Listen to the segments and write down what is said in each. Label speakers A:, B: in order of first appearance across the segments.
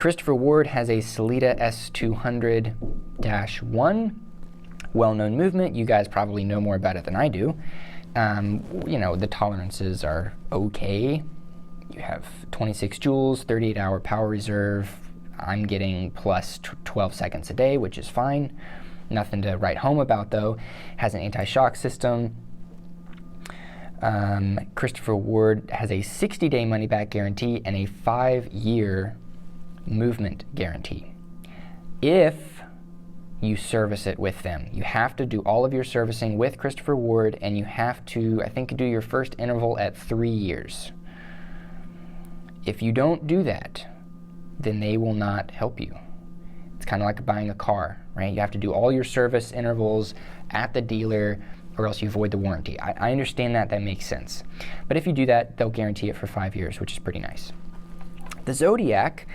A: Christopher Ward has a Sellita S200-1, well-known movement. You guys probably know more about it than I do. You know, the tolerances are okay. You have 26 joules, 38-hour power reserve. I'm getting plus 12 seconds a day, which is fine. Nothing to write home about, though. Has an anti-shock system. Christopher Ward has a 60-day money-back guarantee and a 5-year movement guarantee. If you service it with them, you have to do all of your servicing with Christopher Ward, and you have to, I think, do your first interval at 3 years. If you don't do that, then they will not help you. It's kind of like buying a car, right? You have to do all your service intervals at the dealer, or else you void the warranty. I understand that, that makes sense. But if you do that, they'll guarantee it for 5 years, which is pretty nice. The Zodiac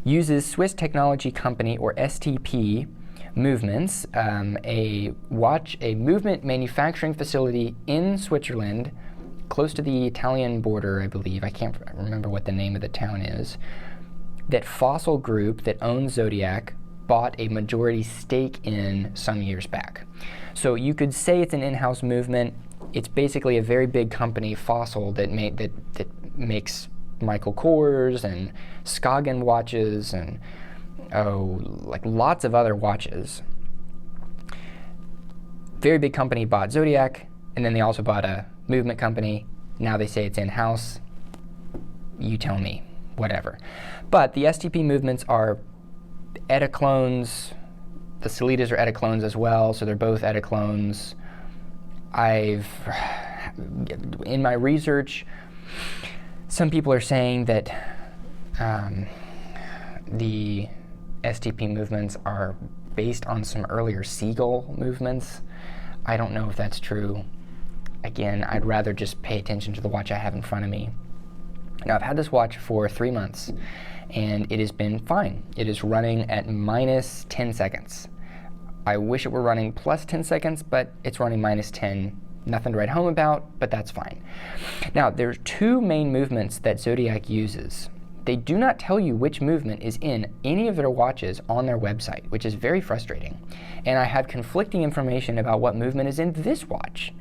A: uses Swiss technology company, or STP Movements, a movement manufacturing facility in Switzerland, close to the Italian border, I believe. I can't remember what the name of the town is. That Fossil Group that owns Zodiac bought a majority stake in some years back. So you could say it's an in-house movement. It's basically a very big company, Fossil, that makes Michael Kors and Skagen watches and like lots of other watches. Very big company bought Zodiac, and then they also bought a movement company. Now they say it's in-house. You tell me, whatever. But the STP movements are Etaclones. The Sellitas are Etaclones as well, so they're both Etaclones. In my research, some people are saying that the STP movements are based on some earlier Seagull movements. I don't know if that's true. Again, I'd rather just pay attention to the watch I have in front of me. Now, I've had this watch for 3 months, and it has been fine. It is running at minus 10 seconds. I wish it were running plus 10 seconds, but it's running minus 10. Nothing to write home about, but that's fine. Now, there's 2 main movements that Zodiac uses. They do not tell you which movement is in any of their watches on their website, which is very frustrating. And I have conflicting information about what movement is in this watch.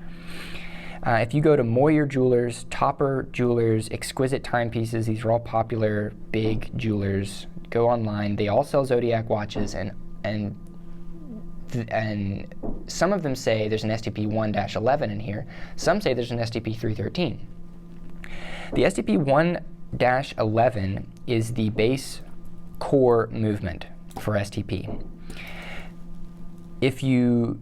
A: If you go to Moyer Jewelers, Topper Jewelers, Exquisite Timepieces, these are all popular big jewelers. Go online. They all sell Zodiac watches, and some of them say there's an STP 1-11 in here. Some say there's an STP 313. The STP 1-11 is the base core movement for STP. If you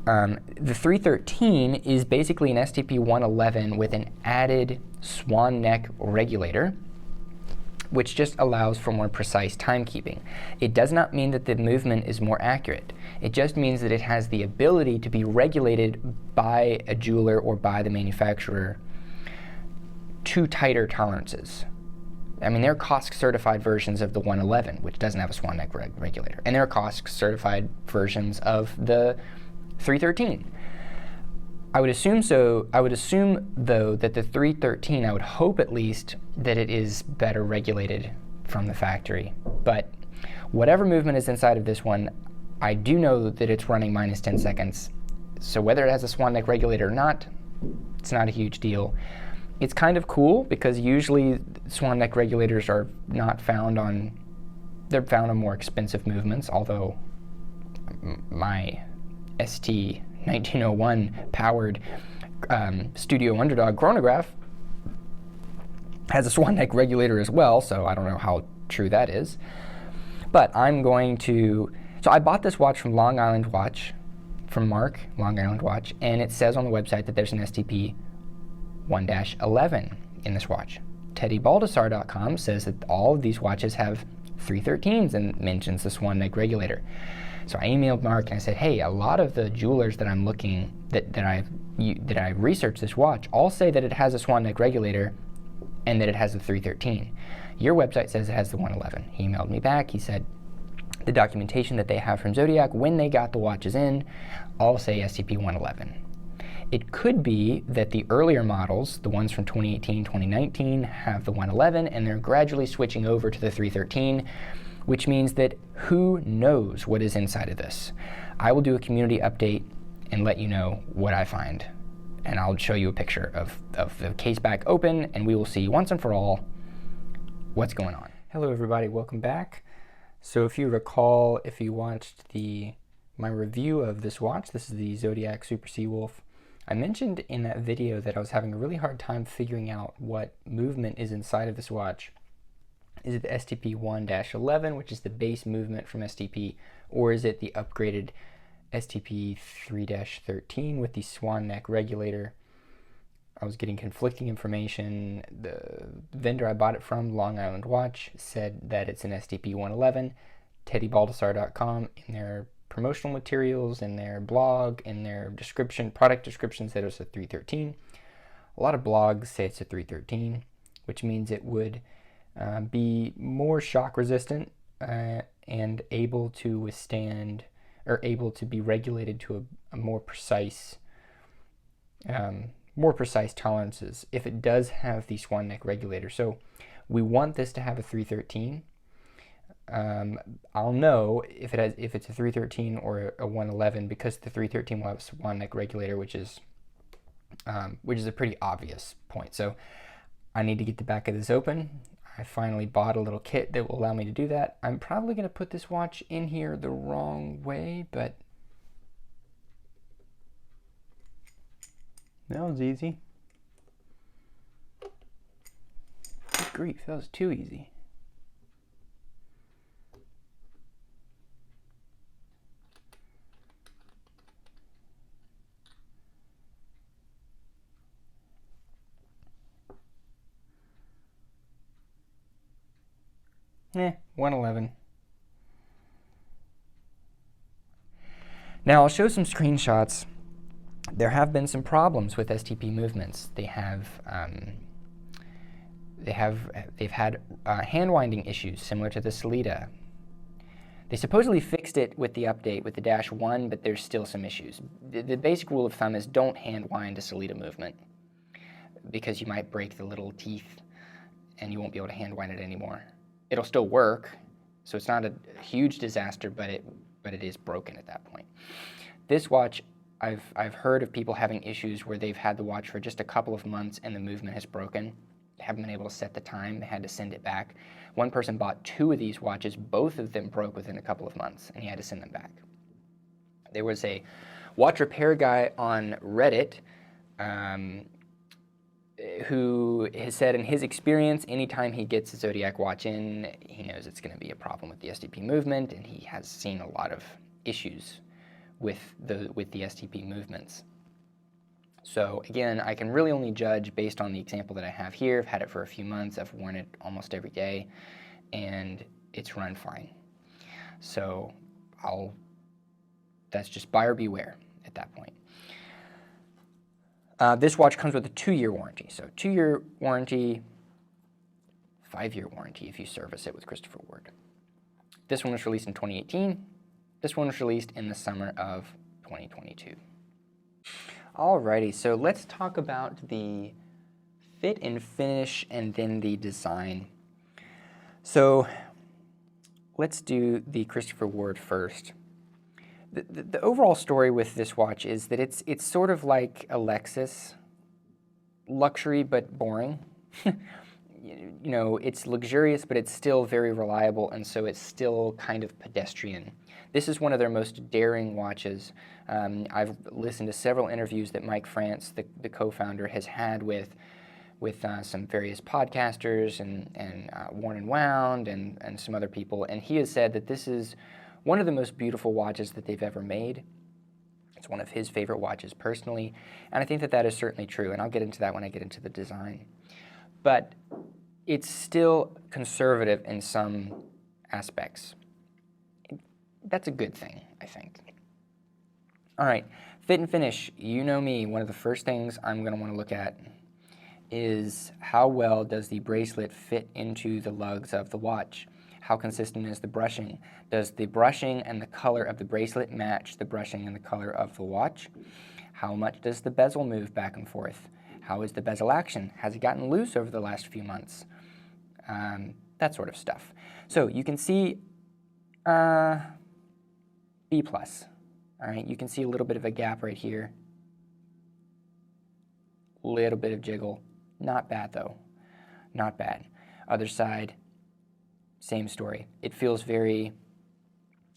A: the 313 is basically an STP 111 with an added swan neck regulator, which just allows for more precise timekeeping. It does not mean that the movement is more accurate. It just means that it has the ability to be regulated by a jeweler or by the manufacturer to tighter tolerances. I mean, there are COSC-certified versions of the 111, which doesn't have a swan neck regulator, and there are COSC-certified versions of the 313. I would assume, though, that the 313, I would hope at least, that it is better regulated from the factory. But whatever movement is inside of this one, I do know that it's running minus 10 seconds. So whether it has a swan neck regulator or not, it's not a huge deal. It's kind of cool because usually swan neck regulators are not found on, they're found on more expensive movements, although my ST 1901 powered Studio Underdog chronograph has a swan neck regulator as well, so I don't know how true that is. But I'm going to, so I bought this watch from Long Island Watch, from Mark, Long Island Watch, and it says on the website that there's an STP 1-11 in this watch. TeddyBaldessar.com says that all of these watches have 313s and mentions the swan neck regulator. So I emailed Mark and I said, hey, a lot of the jewelers that I'm looking, that I've researched this watch, all say that it has a swan neck regulator and that it has the 313. Your website says it has the 111. He emailed me back. He said the documentation that they have from Zodiac when they got the watches in all say STP 111. It could be that the earlier models, the ones from 2018, 2019, have the 111, and they're gradually switching over to the 313, which means that who knows what is inside of this. I will do a community update and let you know what I find. And I'll show you a picture of the case back open, and we will see once and for all what's going on. Hello everybody, welcome back. So if you recall, if you watched my review of this watch, this is the Zodiac Super Seawolf, I mentioned in that video that I was having a really hard time figuring out what movement is inside of this watch. Is it the STP 1-11, which is the base movement from STP, or is it the upgraded STP 3-13 with the swan neck regulator? I was getting conflicting information. The vendor I bought it from, Long Island Watch, said that it's an STP 111. TeddyBaldessar.com, in their promotional materials, in their blog, in their description, product description, said it was a 313. A lot of blogs say it's a 313, which means it would be more shock resistant and able to withstand, or able to be regulated to a more precise tolerances if it does have the swan neck regulator. So we want this to have a 313. I'll know if it's a 313 or a 111 because the 313 will have a swan neck regulator, which is a pretty obvious point. So I need to get the back of this open. I finally bought a little kit that will allow me to do that. I'm probably going to put this watch in here the wrong way, but that was easy. Good grief, that was too easy. 111. Now I'll show some screenshots. There have been some problems with STP movements. They've had hand winding issues similar to the Sellita. They supposedly fixed it with the update with the -1, but there's still some issues. The basic rule of thumb is don't hand wind a Sellita movement because you might break the little teeth and you won't be able to hand wind it anymore. It'll still work, so it's not a huge disaster, but it is broken at that point. This watch, I've heard of people having issues where they've had the watch for just a couple of months and the movement has broken. They haven't been able to set the time. They had to send it back. One person bought 2 of these watches. Both of them broke within a couple of months, and he had to send them back. There was a watch repair guy on Reddit who has said in his experience, anytime he gets a Zodiac watch in, he knows it's going to be a problem with the STP movement, and he has seen a lot of issues with the STP movements. So again, I can really only judge based on the example that I have here. I've had it for a few months. I've worn it almost every day, and it's run fine. So that's just buyer beware at that point. This watch comes with a 2-year warranty. So 2-year warranty, 5-year warranty if you service it with Christopher Ward. This one was released in 2018. This one was released in the summer of 2022. Alrighty, so let's talk about the fit and finish and then the design. So let's do the Christopher Ward first. The overall story with this watch is that it's sort of like a Lexus, luxury but boring. You know, it's luxurious, but it's still very reliable, and so it's still kind of pedestrian. This is one of their most daring watches. I've listened to several interviews that Mike France, the co-founder, has had with some various podcasters and Worn and Wound and some other people, and he has said that this is one of the most beautiful watches that they've ever made. It's one of his favorite watches personally, and I think that is certainly true, and I'll get into that when I get into the design. But it's still conservative in some aspects. That's a good thing, I think. All right, fit and finish. You know me, one of the first things I'm going to want to look at is how well does the bracelet fit into the lugs of the watch? How consistent is the brushing? Does the brushing and the color of the bracelet match the brushing and the color of the watch? How much does the bezel move back and forth? How is the bezel action? Has it gotten loose over the last few months? That sort of stuff. So you can see B+. All right, you can see a little bit of a gap right here. Little bit of jiggle. Not bad though. Not bad. Other side, same story. It feels very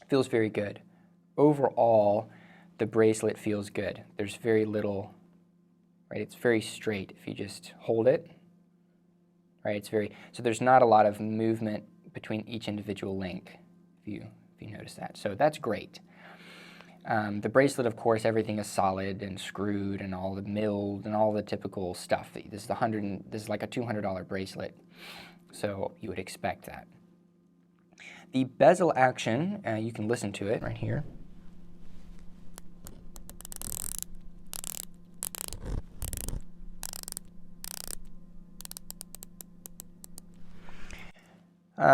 A: good. Overall, the bracelet feels good. There's very little, right? It's very straight if you just hold it, right? So there's not a lot of movement between each individual link, if you notice that. So that's great. The bracelet, of course, everything is solid and screwed and all the milled and all the typical stuff. This is like a $200 bracelet, so you would expect that. The bezel action, you can listen to it right here.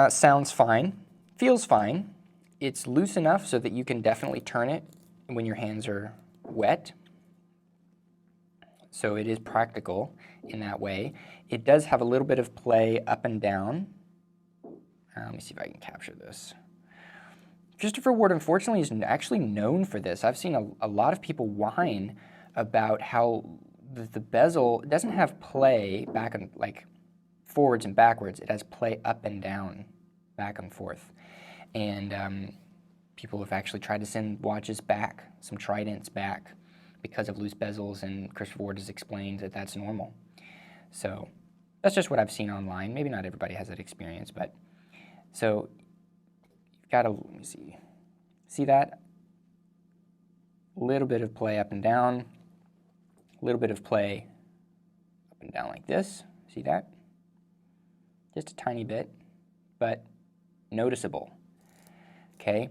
A: Sounds fine, feels fine. It's loose enough so that you can definitely turn it when your hands are wet. So it is practical in that way. It does have a little bit of play up and down. Let me see if I can capture this. Christopher Ward, unfortunately, is actually known for this. I've seen a lot of people whine about how the bezel doesn't have play back and like forwards and backwards. It has play up and down, back and forth. And people have actually tried to send watches back, some tridents back, because of loose bezels, and Christopher Ward has explained that that's normal. So that's just what I've seen online. Maybe not everybody has that experience, but so you've got to, let me see that? A little bit of play up and down, a little bit of play up and down like this. See that? Just a tiny bit, but noticeable. Okay.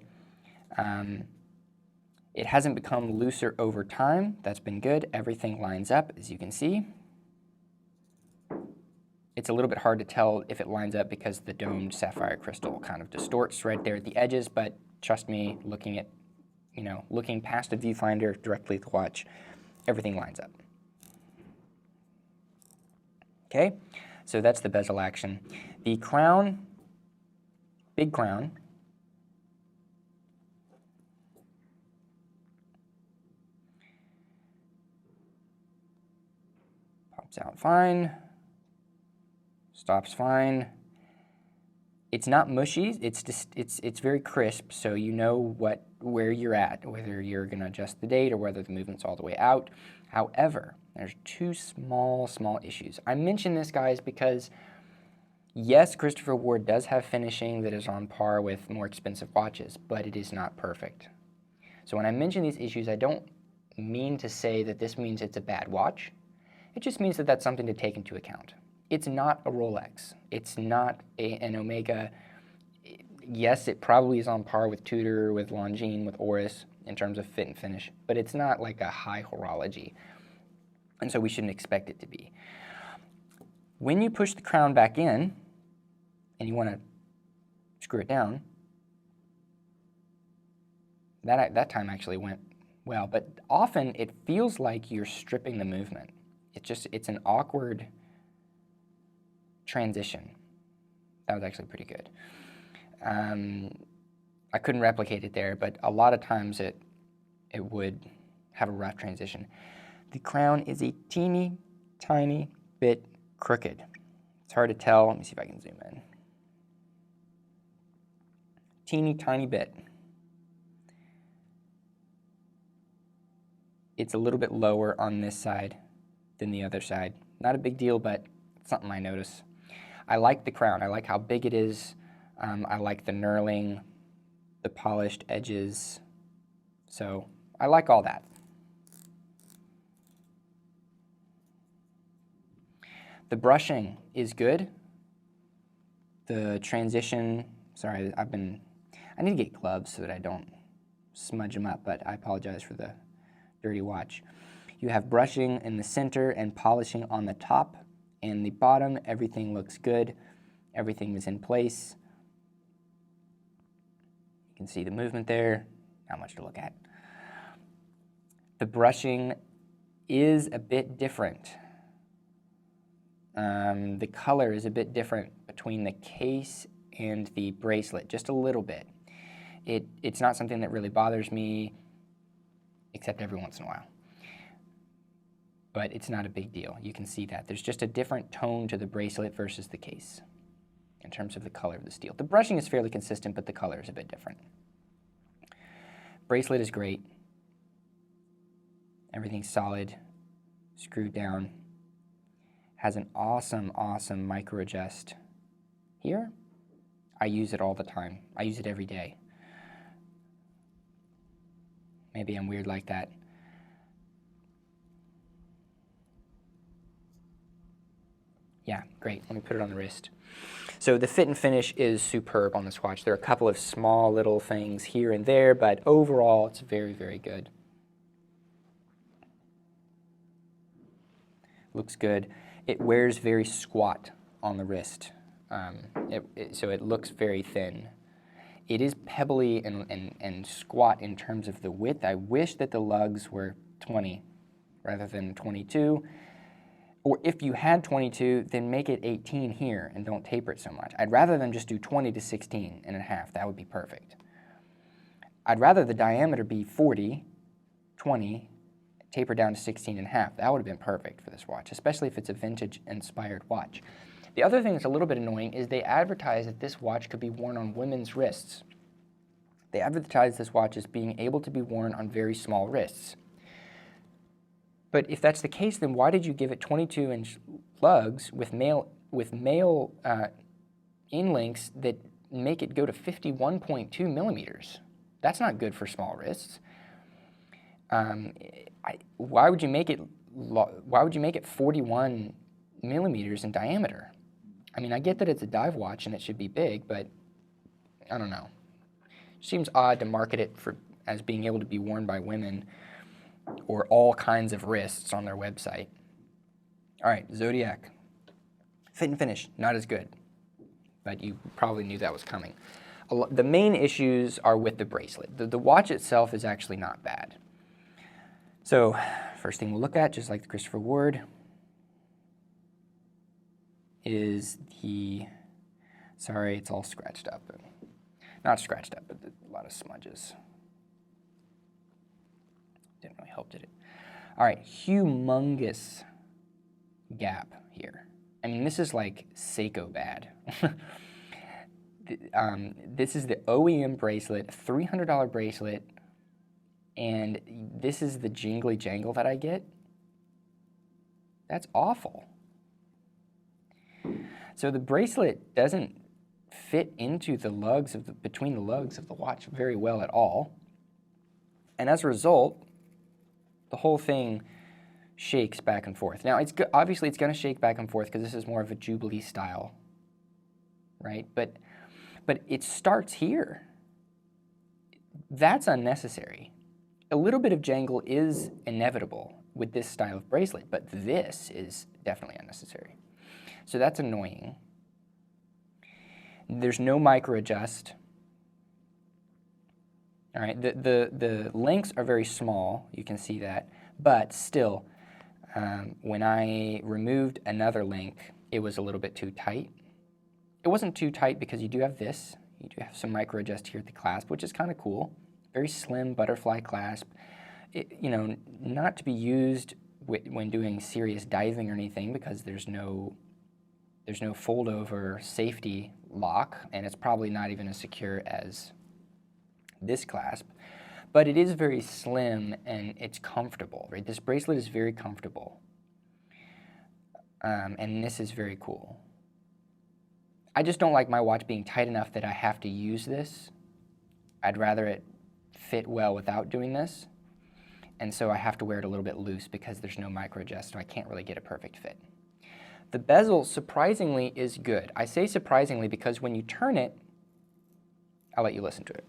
A: It hasn't become looser over time. That's been good. Everything lines up, as you can see. It's a little bit hard to tell if it lines up because the domed sapphire crystal kind of distorts right there at the edges, but trust me, looking past a viewfinder directly at the watch, everything lines up. Okay, so that's the bezel action. The crown, big crown, pops out fine, stops fine. It's not mushy, it's very crisp, so you know where you're at, whether you're gonna adjust the date or whether the movement's all the way out. However, there's two small issues. I mention this, guys, because yes, Christopher Ward does have finishing that is on par with more expensive watches, but it is not perfect. So when I mention these issues, I don't mean to say that this means it's a bad watch. It just means that that's something to take into account. It's not a Rolex. It's not an Omega. Yes, it probably is on par with Tudor, with Longines, with Oris in terms of fit and finish, but it's not like a high horology, and so we shouldn't expect it to be. When you push the crown back in and you want to screw it down, that time actually went well, but often it feels like you're stripping the movement. It's an awkward transition. That was actually pretty good. I couldn't replicate it there, but a lot of times it would have a rough transition. The crown is a teeny tiny bit crooked. It's hard to tell. Let me see if I can zoom in. Teeny tiny bit. It's a little bit lower on this side than the other side. Not a big deal, but it's something I notice. I like the crown. I like how big it is. I like the knurling, the polished edges. So I like all that. The brushing is good. The transition, sorry, I need to get gloves so that I don't smudge them up, but I apologize for the dirty watch. You have brushing in the center and polishing on the top and the bottom. Everything looks good. Everything is in place. You can see the movement there. Not much to look at. The brushing is a bit different. The color is a bit different between the case and the bracelet, just a little bit. It's not something that really bothers me, except every once in a while. But it's not a big deal. You can see that. There's just a different tone to the bracelet versus the case in terms of the color of the steel. The brushing is fairly consistent, but the color is a bit different. Bracelet is great. Everything's solid, screwed down. Has an awesome, awesome micro adjust here. I use it all the time. I use it every day. Maybe I'm weird like that. Yeah, great. Let me put it on the wrist. So the fit and finish is superb on this watch. There are a couple of small little things here and there, but overall it's very, very good. Looks good. It wears very squat on the wrist, so it looks very thin. It is pebbly and squat in terms of the width. I wish that the lugs were 20 rather than 22. Or if you had 22, then make it 18 here and don't taper it so much. I'd rather than just do 20 to 16 and a half. That would be perfect. I'd rather the diameter be 40, 20, taper down to 16 and a half. That would have been perfect for this watch, especially if it's a vintage-inspired watch. The other thing that's a little bit annoying is they advertise that this watch could be worn on women's wrists. They advertise this watch as being able to be worn on very small wrists. But if that's the case, then why did you give it 22-inch lugs with male in-links that make it go to 51.2 millimeters? That's not good for small wrists. Why would you make it 41 millimeters in diameter? I mean, I get that it's a dive watch and it should be big, but I don't know. It seems odd to market it as being able to be worn by women or all kinds of wrists on their website. All right, Zodiac. Fit and finish, not as good, but you probably knew that was coming. The main issues are with the bracelet. The watch itself is actually not bad. So, first thing we'll look at, just like the Christopher Ward, is sorry, it's all scratched up. Not scratched up, but a lot of smudges. Didn't really help, did it? All right, humongous gap here. I mean, this is like Seiko bad. This is the OEM bracelet, $300 bracelet, and this is the jingly jangle that I get. That's awful. So the bracelet doesn't fit into the lugs between the lugs of the watch very well at all. And as a result, the whole thing shakes back and forth. Now, obviously it's going to shake back and forth because this is more of a Jubilee style, right? But it starts here. That's unnecessary. A little bit of jangle is inevitable with this style of bracelet, but this is definitely unnecessary. So that's annoying. There's no micro adjust. All right, the links are very small, you can see that, but still, when I removed another link, it was a little bit too tight. It wasn't too tight because you do have this. You do have some micro adjust here at the clasp, which is kind of cool. Very slim butterfly clasp. Not to be used when doing serious diving or anything because there's no fold over safety lock, and it's probably not even as secure as this clasp, but it is very slim and it's comfortable, right? This bracelet is very comfortable, and this is very cool. I just don't like my watch being tight enough that I have to use this. I'd rather it fit well without doing this, and so I have to wear it a little bit loose because there's no micro adjust, so I can't really get a perfect fit. The bezel, surprisingly, is good. I say surprisingly because when you turn it, I'll let you listen to it.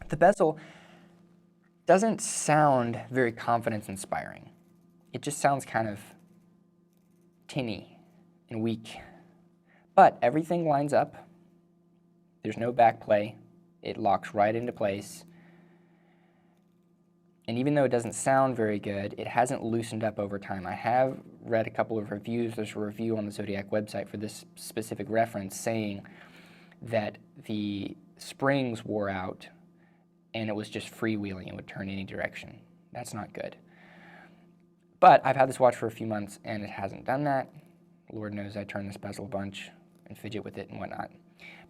A: The bezel doesn't sound very confidence-inspiring. It just sounds kind of tinny and weak. But everything lines up. There's no back play. It locks right into place. And even though it doesn't sound very good, it hasn't loosened up over time. I have read a couple of reviews. There's a review on the Zodiac website for this specific reference saying that the springs wore out and it was just freewheeling. It would turn any direction. That's not good. But I've had this watch for a few months and it hasn't done that. Lord knows I turn this bezel a bunch and fidget with it and whatnot.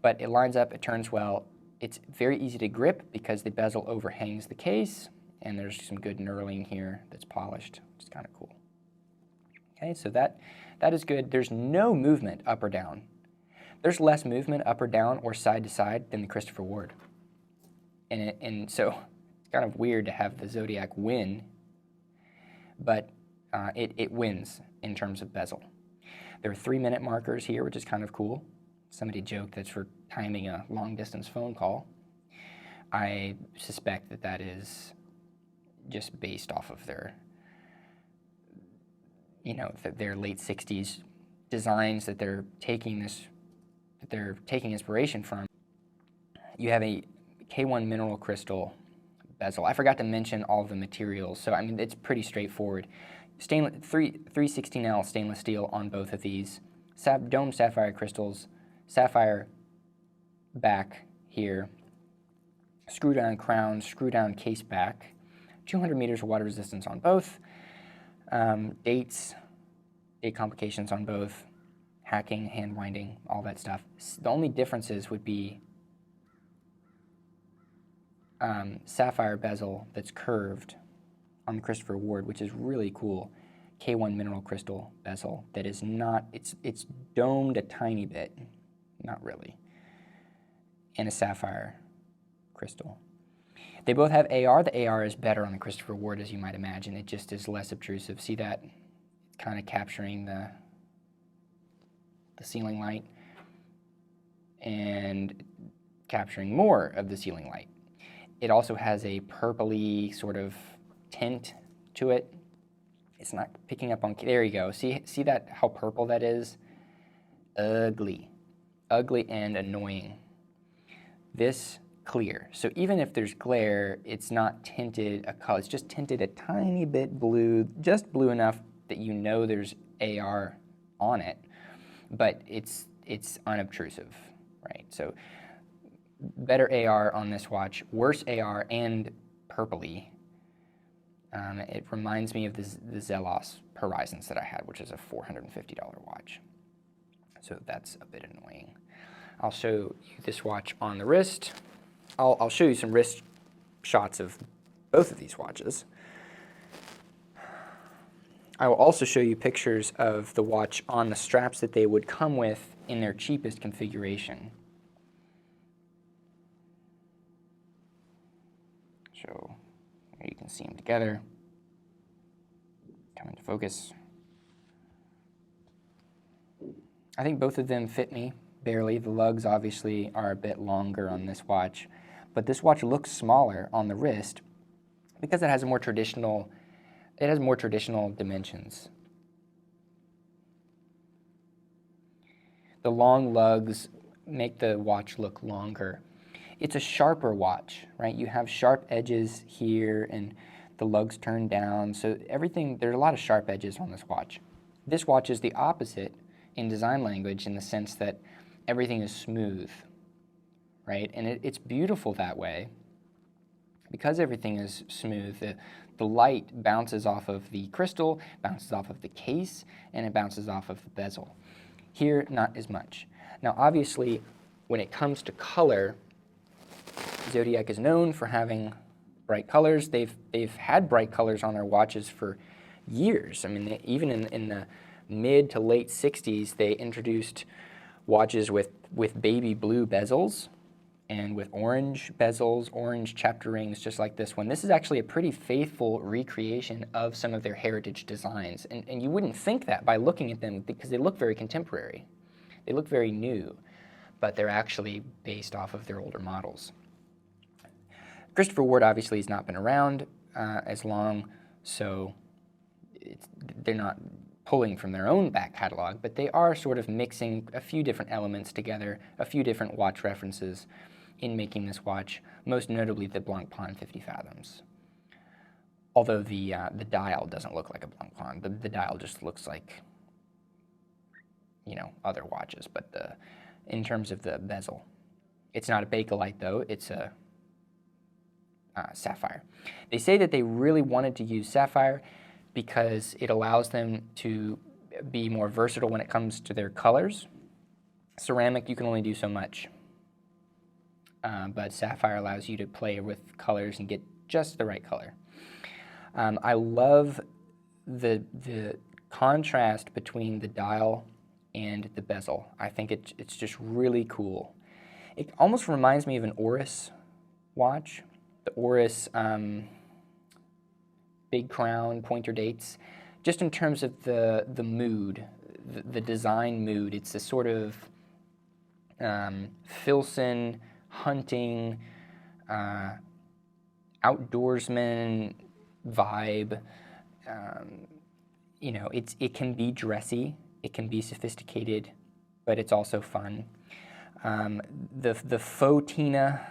A: But it lines up, it turns well. It's very easy to grip because the bezel overhangs the case. And there's some good knurling here that's polished, which is kind of cool. Okay, so that is good. There's no movement up or down. There's less movement up or down or side to side than the Christopher Ward. And so it's kind of weird to have the Zodiac win, but it wins in terms of bezel. There are 3-minute markers here, which is kind of cool. Somebody joked that's for timing a long-distance phone call. I suspect that that is just based off of their, their late 60s designs that they're taking inspiration from. You have a K1 mineral crystal bezel. I forgot to mention all of the materials, so I mean it's pretty straightforward. 316L stainless steel on both of these. Dome sapphire crystals, sapphire back here, screw down crown, screw down case back. 200 meters of water resistance on both. Date complications on both. Hacking, hand winding, all that stuff. The only differences would be sapphire bezel that's curved on the Christopher Ward, which is really cool. K1 mineral crystal bezel that is not, it's domed a tiny bit, not really, and a sapphire crystal. They both have AR. The AR is better on the Christopher Ward, as you might imagine. It just is less obtrusive. See that? It's kind of capturing the ceiling light and capturing more of the ceiling light. It also has a purpley sort of tint to it. It's not picking up on, there you go. See that, how purple that is? Ugly. Ugly and annoying. This clear. So even if there's glare, it's not tinted a color. It's just tinted a tiny bit blue, just blue enough that you know there's AR on it, but it's unobtrusive, right? So better AR on this watch, worse AR and purpley. It reminds me of the Zelos Horizons that I had, which is a $450 watch. So that's a bit annoying. I'll show you this watch on the wrist. I'll show you some wrist shots of both of these watches. I will also show you pictures of the watch on the straps that they would come with in their cheapest configuration. So here you can see them together. Come into focus. I think both of them fit me barely. The lugs obviously are a bit longer on this watch, but this watch looks smaller on the wrist because it has more traditional dimensions. The long lugs make the watch look longer. It's a sharper watch, right? You have sharp edges here and the lugs turn down, so everything, there's a lot of sharp edges on this watch. This watch is the opposite in design language in the sense that everything is smooth, right? And it's beautiful that way. Because everything is smooth, the light bounces off of the crystal, bounces off of the case, and it bounces off of the bezel. Here, not as much. Now, obviously, when it comes to color, Zodiac is known for having bright colors. They've had bright colors on their watches for years. I mean, even in the mid to late 60s, they introduced watches with baby blue bezels and with orange bezels, orange chapter rings, just like this one. This is actually a pretty faithful recreation of some of their heritage designs. And you wouldn't think that by looking at them because they look very contemporary. They look very new, but they're actually based off of their older models. Christopher Ward obviously has not been around as long, so they're not pulling from their own back catalog, but they are sort of mixing a few different elements together, a few different watch references in making this watch, most notably the Blancpain 50 Fathoms. Although the dial doesn't look like a Blancpain. The dial just looks like, you know, other watches, but in terms of the bezel. It's not a Bakelite though, it's a sapphire. They say that they really wanted to use sapphire because it allows them to be more versatile when it comes to their colors. Ceramic, you can only do so much, but sapphire allows you to play with colors and get just the right color. I love the contrast between the dial and the bezel. I think it's just really cool. It almost reminds me of an Oris watch. The Oris Big Crown pointer dates, just in terms of the mood, the design mood. It's a sort of Filson, hunting, outdoorsman vibe. You know, it can be dressy, it can be sophisticated, but it's also fun. The faux Tina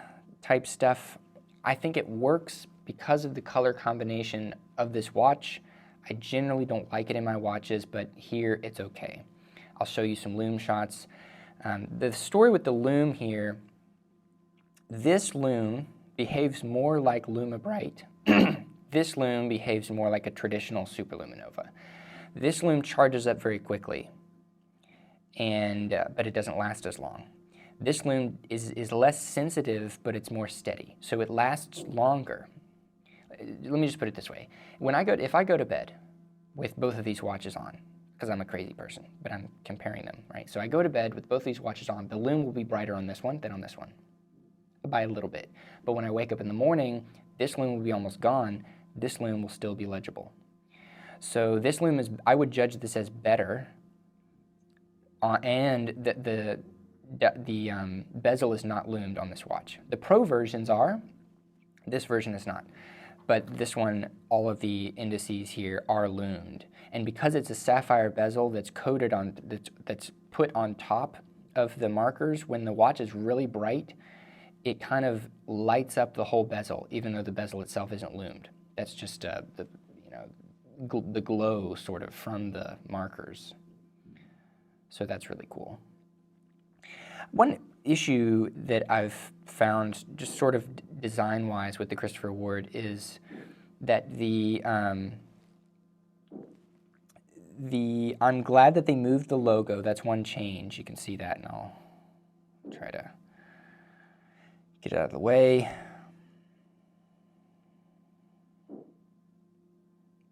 A: type stuff, I think it works because of the color combination of this watch. I generally don't like it in my watches, but here it's okay. I'll show you some lume shots. The story with the lume here, this lume behaves more like Lumibrite. This lume behaves more like a traditional superluminova. This lume charges up very quickly, and but it doesn't last as long. This lume is less sensitive, but it's more steady, so it lasts longer. Let me just put it this way. If I go to bed with both of these watches on, because I'm a crazy person, but I'm comparing them, right? So I go to bed with both these watches on, the lume will be brighter on this one than on this one, by a little bit. But when I wake up in the morning, this lume will be almost gone, this lume will still be legible. So this lume is, I would judge this as better, and the bezel is not lumed on this watch. The Pro versions are, this version is not. But this one, all of the indices here are lumed. And because it's a sapphire bezel that's coated on, that's put on top of the markers, when the watch is really bright, it kind of lights up the whole bezel, even though the bezel itself isn't lumed. That's just the glow sort of from the markers. So that's really cool. One issue that I've found just sort of design-wise with the Christopher Award is that I'm glad that they moved the logo. That's one change. You can see that, and I'll try to get it out of the way.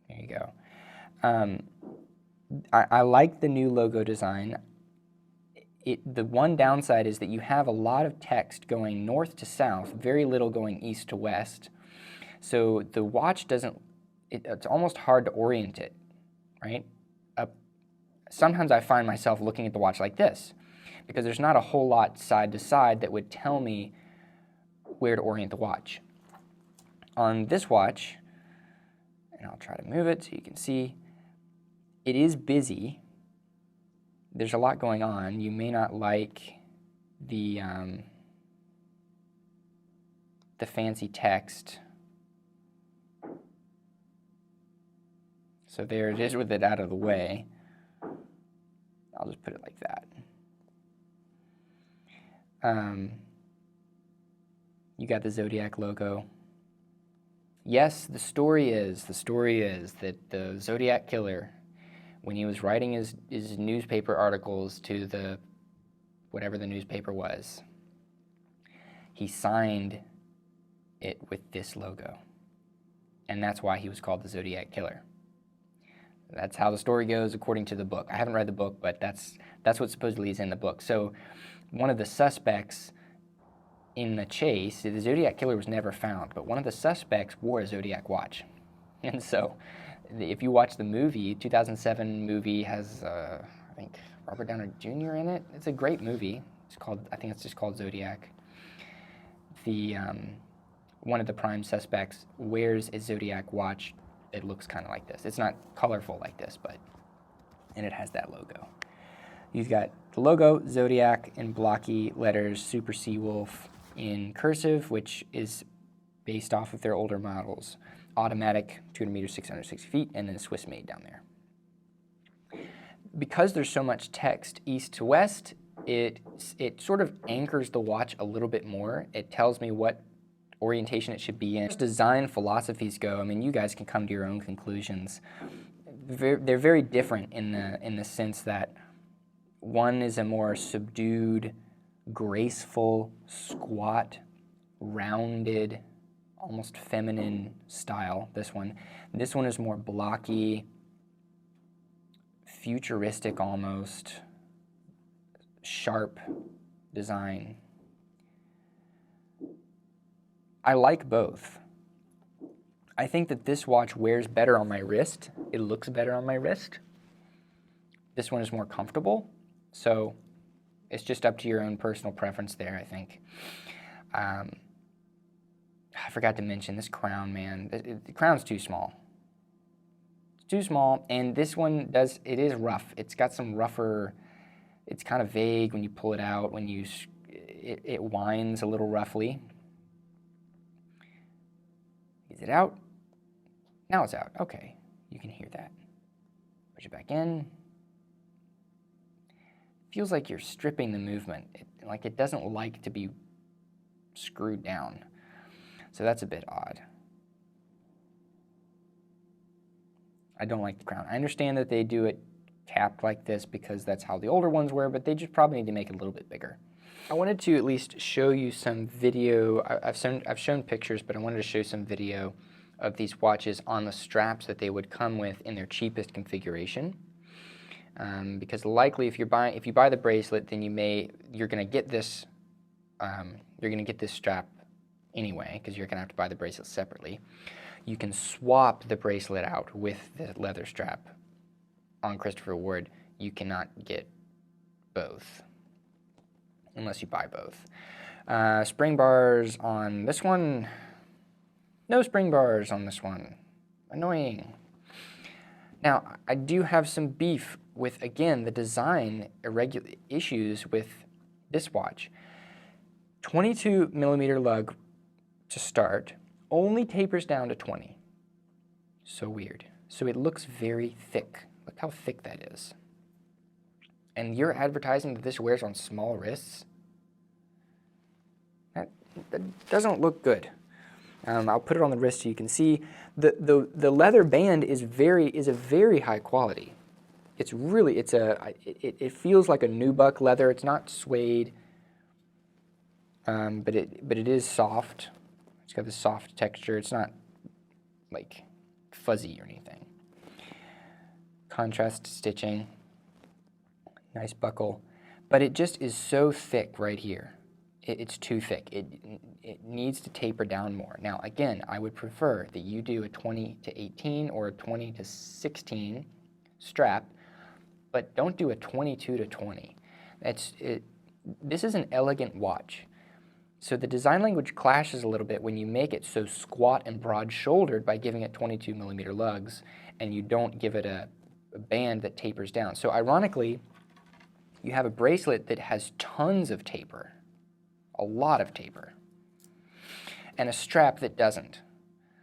A: There you go. I like the new logo design. The one downside is that you have a lot of text going north to south, very little going east to west. So the watch doesn't, it's almost hard to orient it, right? Sometimes I find myself looking at the watch like this, because there's not a whole lot side to side that would tell me where to orient the watch. On this watch, and I'll try to move it so you can see, it is busy. There's a lot going on. You may not like the fancy text. So there it is with it out of the way. I'll just put it like that. You got the Zodiac logo. Yes, the story is that the Zodiac Killer, when he was writing his newspaper articles to whatever the newspaper was, he signed it with this logo. And that's why he was called the Zodiac Killer. That's how the story goes according to the book. I haven't read the book, but that's what supposedly is in the book. So one of the suspects in the chase, the Zodiac Killer was never found, but one of the suspects wore a Zodiac watch. And so if you watch the movie, 2007 movie has, I think, Robert Downey Jr. in it. It's a great movie. I think it's just called Zodiac. One of the prime suspects wears a Zodiac watch. It looks kind of like this. It's not colorful like this, and it has that logo. You've got the logo, Zodiac, in blocky letters, Super Seawolf, in cursive, which is based off of their older models. Automatic, 200 meters, 660 feet, and then Swiss made down there. Because there's so much text east to west, it sort of anchors the watch a little bit more. It tells me what orientation it should be in. As design philosophies go, I mean, you guys can come to your own conclusions. They're very different in the sense that one is a more subdued, graceful, squat, rounded, almost feminine style, this one. This one is more blocky, futuristic almost, sharp design. I like both. I think that this watch wears better on my wrist. It looks better on my wrist. This one is more comfortable, so it's just up to your own personal preference there, I think. I forgot to mention this crown, man. The crown's too small. It's too small, and this one it is rough. It's got some rougher, it's kind of vague when you pull it out, when it winds a little roughly. Is it out? Now it's out. Okay, you can hear that. Push it back in. Feels like you're stripping the movement. Like it doesn't like to be screwed down. So that's a bit odd. I don't like the crown. I understand that they do it capped like this because that's how the older ones were, but they just probably need to make it a little bit bigger. I wanted to at least show you some video. I've shown pictures, but I wanted to show some video of these watches on the straps that they would come with in their cheapest configuration. Because likely, if you buy the bracelet, then you're going to get this strap anyway, because you're going to have to buy the bracelet separately. You can swap the bracelet out with the leather strap. On Christopher Ward, you cannot get both unless you buy both. Spring bars on this one. No spring bars on this one. Annoying. Now, I do have some beef with, again, the design issues with this watch. 22 millimeter lug to start, only tapers down to 20. So weird. So it looks very thick. Look how thick that is. And you're advertising that this wears on small wrists? That doesn't look good. I'll put it on the wrist so you can see. The leather band is a very high quality. It's really, it feels like a nubuck leather. It's not suede, but it is soft. It's got this soft texture. It's not like fuzzy or anything. Contrast stitching, nice buckle, but it just is so thick right here. It's too thick. It needs to taper down more. Now, again, I would prefer that you do a 20 to 18 or a 20 to 16 strap, but don't do a 22 to 20. This is an elegant watch. So the design language clashes a little bit when you make it so squat and broad-shouldered by giving it 22 millimeter lugs, and you don't give it a band that tapers down. So ironically, you have a bracelet that has tons of taper, a lot of taper, and a strap that doesn't.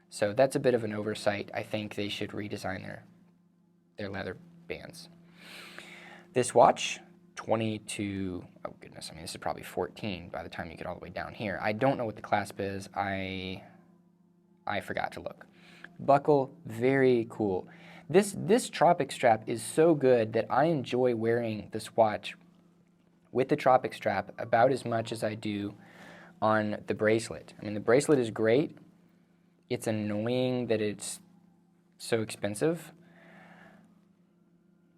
A: So that's a bit of an oversight. I think they should redesign their leather bands. This watch, 22, oh goodness, I mean, this is probably 14 by the time you get all the way down here. I don't know what the clasp is. I forgot to look. Buckle, very cool. This Tropic strap is so good that I enjoy wearing this watch with the Tropic strap about as much as I do on the bracelet. I mean, the bracelet is great. It's annoying that it's so expensive,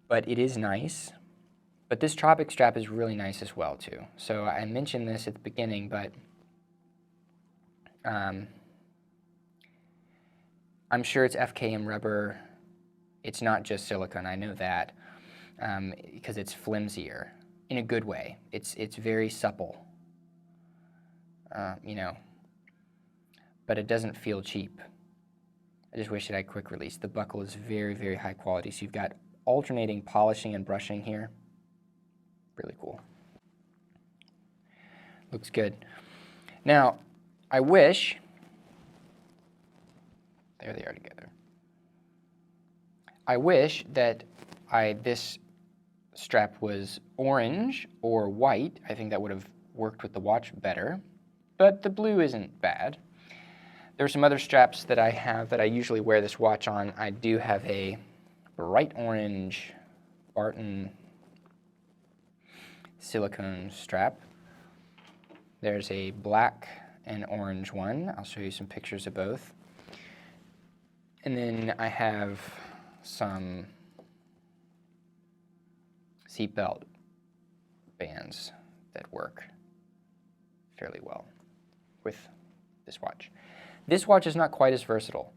A: but it is nice. But this Tropic strap is really nice as well, too. So I mentioned this at the beginning, but I'm sure it's FKM rubber. It's not just silicone, I know that, because it's flimsier in a good way. It's very supple, you know, but it doesn't feel cheap. I just wish it had quick release. The buckle is very, very high quality. So you've got alternating polishing and brushing here. Really cool. Looks good. Now, I wish, there they are together. I wish that this strap was orange or white. I think that would have worked with the watch better, but the blue isn't bad. There are some other straps that I have that I usually wear this watch on. I do have a bright orange Barton silicone strap. There's a black and orange one. I'll show you some pictures of both. And then I have some seatbelt bands that work fairly well with this watch. This watch is not quite as versatile.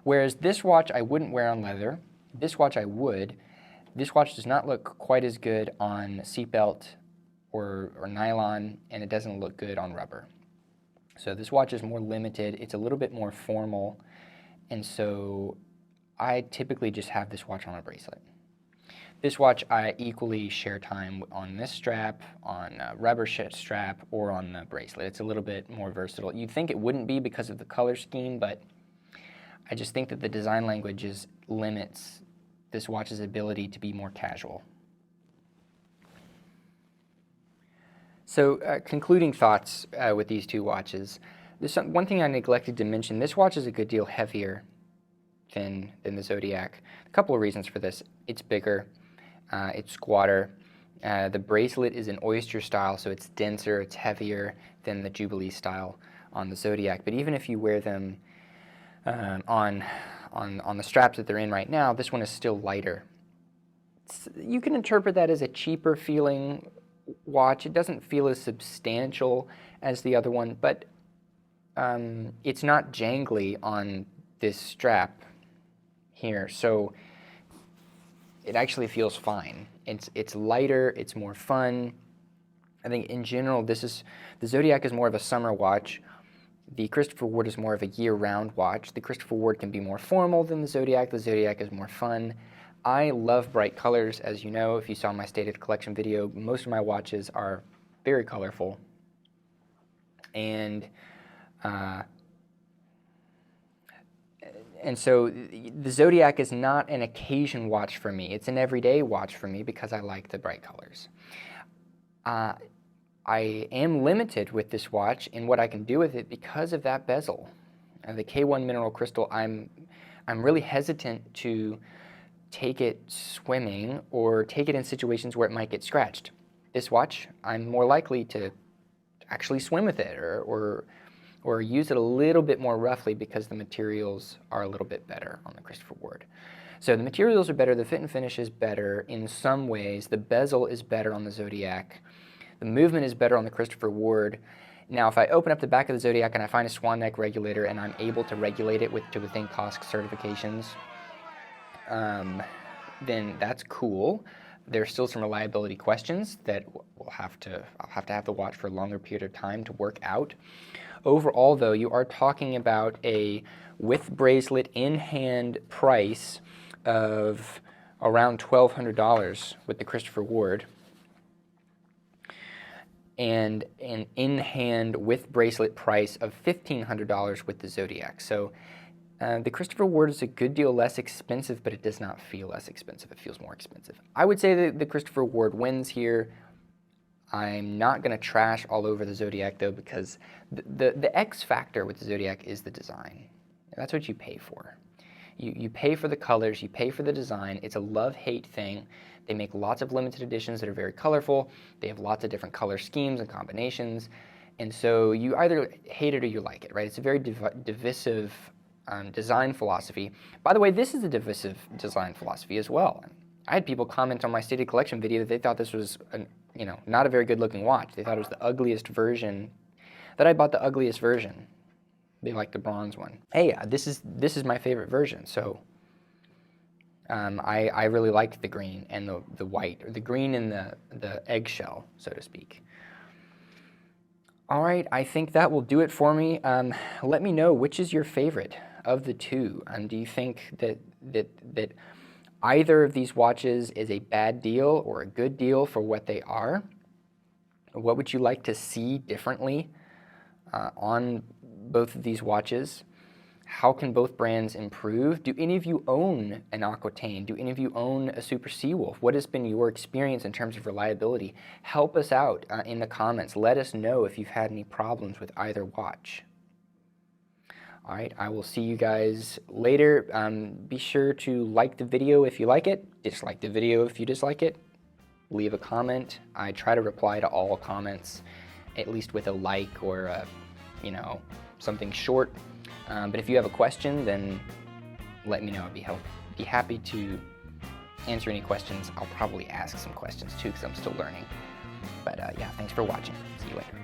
A: Whereas this watch I wouldn't wear on leather, this watch I would. This watch does not look quite as good on seatbelt or nylon, and it doesn't look good on rubber. So this watch is more limited, it's a little bit more formal, and so I typically just have this watch on a bracelet. This watch I equally share time on this strap, on a rubber strap, or on the bracelet. It's a little bit more versatile. You'd think it wouldn't be because of the color scheme, but I just think that the design language limits this watch's ability to be more casual. So concluding thoughts with these two watches. One thing I neglected to mention, this watch is a good deal heavier than the Zodiac. A couple of reasons for this. It's bigger, it's squatter. The bracelet is an oyster style, so it's denser, it's heavier than the Jubilee style on the Zodiac. But even if you wear them on the straps that they're in right now, this one is still lighter. You can interpret that as a cheaper feeling watch. It doesn't feel as substantial as the other one, but it's not jangly on this strap here, so it actually feels fine. It's lighter, it's more fun. I think in general the Zodiac is more of a summer watch. The Christopher Ward is more of a year-round watch. The Christopher Ward can be more formal than the Zodiac. The Zodiac is more fun. I love bright colors, as you know. If you saw my stated collection video, most of my watches are very colorful. And so the Zodiac is not an occasion watch for me. It's an everyday watch for me because I like the bright colors. I am limited with this watch in what I can do with it because of that bezel. The K1 mineral crystal, I'm really hesitant to take it swimming or take it in situations where it might get scratched. This watch, I'm more likely to actually swim with it or use it a little bit more roughly because the materials are a little bit better on the Christopher Ward. So the materials are better, the fit and finish is better in some ways, the bezel is better on the Zodiac, the movement is better on the Christopher Ward. Now if I open up the back of the Zodiac and I find a swan neck regulator and I'm able to regulate it to within COSC certifications, then that's cool. There's still some reliability questions that I'll have to have the watch for a longer period of time to work out. Overall, though, you are talking about a with bracelet in hand price of around $1,200 with the Christopher Ward, and an in hand with bracelet price of $1,500 with the Zodiac. So the Christopher Ward is a good deal less expensive, but it does not feel less expensive. It feels more expensive. I would say that the Christopher Ward wins here. I'm not going to trash all over the Zodiac, though, because the X factor with the Zodiac is the design. That's what you pay for. You pay for the colors, you pay for the design. It's a love-hate thing. They make lots of limited editions that are very colorful. They have lots of different color schemes and combinations. And so you either hate it or you like it, right? It's a very divisive design philosophy. By the way, this is a divisive design philosophy as well. I had people comment on my stated collection video that they thought this was not a very good looking watch. They thought it was the ugliest version, that I bought the ugliest version. They liked the bronze one. Hey, this is my favorite version, so I really liked the green and the white, or the green and the eggshell, so to speak. All right, I think that will do it for me. Let me know, which is your favorite of the two? Do you think that either of these watches is a bad deal or a good deal for what they are? What would you like to see differently? on both of these watches. How can both brands improve? Do any of you own an Aquitaine? Do any of you own a Super Seawolf? What has been your experience in terms of reliability? Help us out in the comments. Let us know if you've had any problems with either watch. All right, I will see you guys later. Be sure to like the video if you like it, dislike the video if you dislike it, leave a comment. I try to reply to all comments, at least with a like or a, you know, something short. But if you have a question, then let me know. I'd be happy to answer any questions. I'll probably ask some questions too because I'm still learning. But yeah, thanks for watching. See you later.